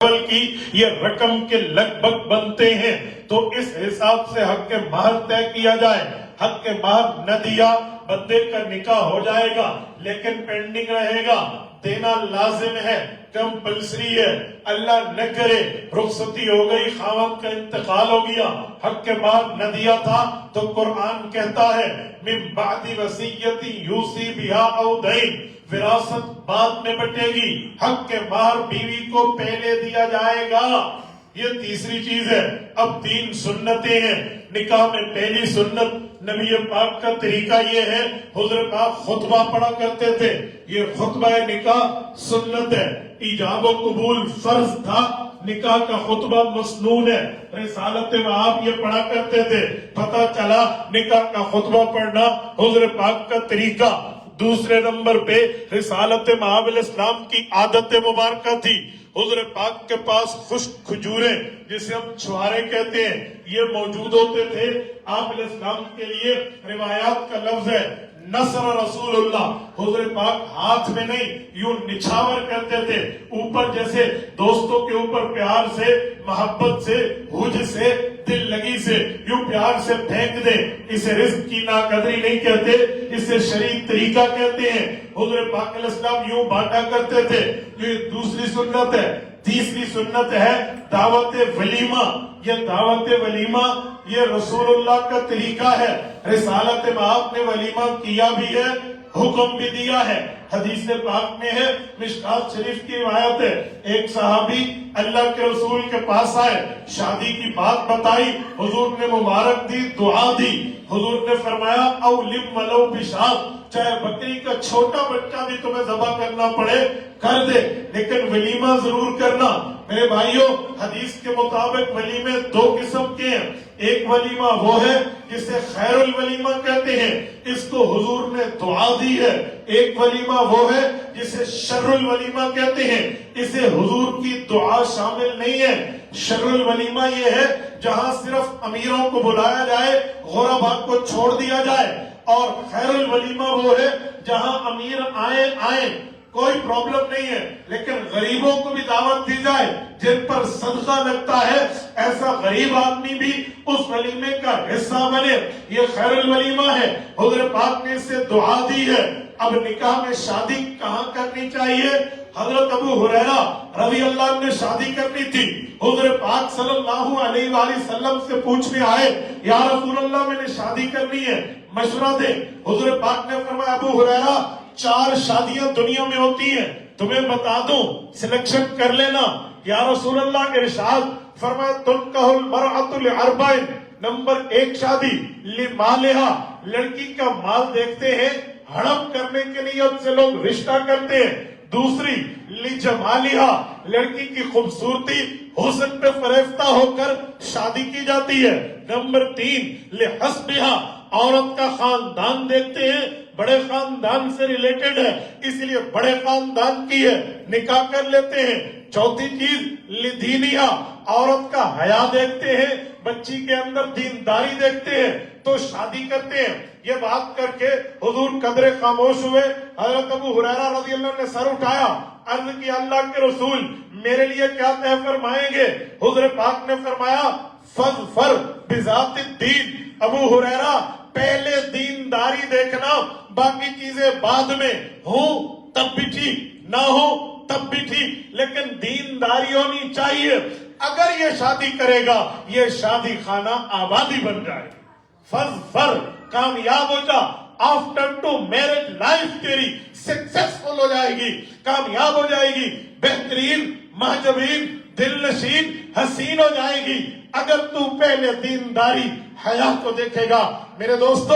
کی یہ رقم کے لگ بھگ بنتے ہیں، تو اس حساب سے حق کے مہر طے کیا جائے. حق کے مہر نہ دیا بندے کا نکاح ہو جائے گا لیکن پینڈنگ رہے گا، دینا لازم ہے، کمپلسری ہے. اللہ نہ کرے رخصتی ہو گئی، خاوند کا انتقال ہو گیا، حق کے مہر نہ دیا تھا، تو قرآن کہتا ہے من بعد وصیت یوصی بہا او دین، وراثت بعد میں بٹے گی، حق کے مہر بیوی کو پہلے دیا جائے گا. یہ تیسری چیز ہے. اب 3 سنتیں ہیں نکاح میں. پہلی سنت نبی پاک کا طریقہ یہ ہے، حضور پاک خطبہ پڑھا کرتے تھے. یہ خطبہ نکاح سنت ہے. ایجاب و قبول فرض تھا، نکاح کا خطبہ مسنون ہے. رسالت میں آپ یہ پڑھا کرتے تھے. پتہ چلا نکاح کا خطبہ پڑھنا حضور پاک کا طریقہ. دوسرے نمبر پہ رسالت مآب علیہ السلام کی عادت مبارکہ تھی. حضور پاک کے پاس خشک کھجوریں جسے ہم چھوارے کہتے ہیں یہ موجود ہوتے تھے. آپ علیہ السلام کے لیے روایات کا لفظ ہے نصر رسول اللہ. حضور پاک ہاتھ میں نہیں یوں نچھاور کرتے تھے، اوپر جیسے دوستوں کے اوپر پیار سے، محبت سے، حج سے، دل لگی سے یوں پیار سے پھینک دے. اسے رزق کی ناقدری نہیں کہتے، اسے شرعی طریقہ کہتے ہیں. حضور پاک علیہ السلام یوں بانٹا کرتے تھے. یہ دوسری سنت ہے. تیسری سنت ہے دعوت ولیمہ. یہ دعوت ولیمہ یہ رسول اللہ کا طریقہ ہے. رسالت میں آپ نے ولیمہ کیا بھی ہے، حکم بھی دیا ہے. حدیث پاک میں ہے، مشکات شریف کی روایت ہے، ایک صحابی اللہ کے رسول کے پاس آئے، شادی کی بات بتائی، حضور نے مبارک دی، دعا دی. حضور نے فرمایا اولم ولو بشات، چاہے بکری کا چھوٹا بچہ بھی تمہیں ذبح کرنا پڑے کر دے، لیکن ولیمہ ضرور کرنا. میرے بھائیوں، حدیث کے مطابق ولیمے 2 قسم کے ہیں. ایک ولیمہ وہ ہے جسے خیر الولیمہ کہتے ہیں، اس کو حضور نے دعا دی ہے. ایک ولیمہ وہ ہے جسے شر الولیمہ کہتے ہیں، اسے حضور کی دعا شامل نہیں ہے. شر الولیمہ یہ ہے جہاں صرف امیروں کو بلایا جائے، غربا کو چھوڑ دیا جائے. اور خیر الولیمہ وہ ہے جہاں امیر آئیں کوئی پرابلم نہیں ہے، لیکن غریبوں کو بھی دعوت دی جائے جن پر صدقہ لگتا ہے، ایسا غریب آدمی بھی اس ولیمے کا حصہ بنے. یہ خیر الولیمہ ہے. حضور پاک نے اسے دعا دی ہے. اب نکاح میں شادی کہاں کرنی چاہیے؟ حضرت ابو ہریرہ رضی اللہ عنہ نے شادی کرنی تھی. حضور پاک صلی اللہ علیہ وآلہ وسلم سے پوچھنے آئے، یا رسول اللہ میں نے شادی کرنی ہے، مشورہ دے. حضور پاک نے فرمایا ابو ہریرہ 4 شادیاں دنیا میں ہوتی ہیں، تمہیں بتا دوں، سلیکشن کر لینا. یا رسول اللہ کے ارشاد فرمایا تنکح المرأة لأربع. نمبر 1 شادی لمالہا، لڑکی کا مال دیکھتے ہیں، ہڑپ کرنے کے لیے ان سے لوگ رشتہ کرتے ہیں. دوسری لجمالہا، لڑکی کی خوبصورتی حسن پہ فریفتہ ہو کر شادی کی جاتی ہے. نمبر 3 لحسبہا، عورت کا خاندان دیکھتے ہیں، بڑے خاندان سے ریلیٹڈ ہے اس لیے بڑے خاندان کی ہے، نکاح کر لیتے ہیں. چوتھی چیز لدینہا، عورت کا حیا دیکھتے ہیں، بچی کے اندر دینداری دیکھتے ہیں تو شادی کرتے ہیں. یہ بات کر کے حضور قدرے خاموش ہوئے. حضرت ابو ہریرہ رضی اللہ عنہ نے سر اٹھایا، عرض کی اللہ کے رسول میرے لیے کیا طے فرمائیں گے؟ حضور پاک نے فرمایا فاظفر بذات الدین. ابو ہریرہ پہلے دینداری دیکھنا، باقی چیزیں بعد میں، ہوں تب بھی ٹھیک، نہ ہو تب بھی ٹھیک، لیکن دینداری ہونی چاہیے. اگر یہ شادی کرے گا یہ شادی خانہ آبادی بن جائے. فاظفر، کامیاب ہو جا. آفٹر ٹو میرج لائف تیری سکسیسفل ہو جائے گی، کامیاب ہو جائے گی، بہترین، محجبین، دل نشین، حسین ہو جائے گی اگر تو پہلے دینداری حیا کو دیکھے گا. میرے دوستو،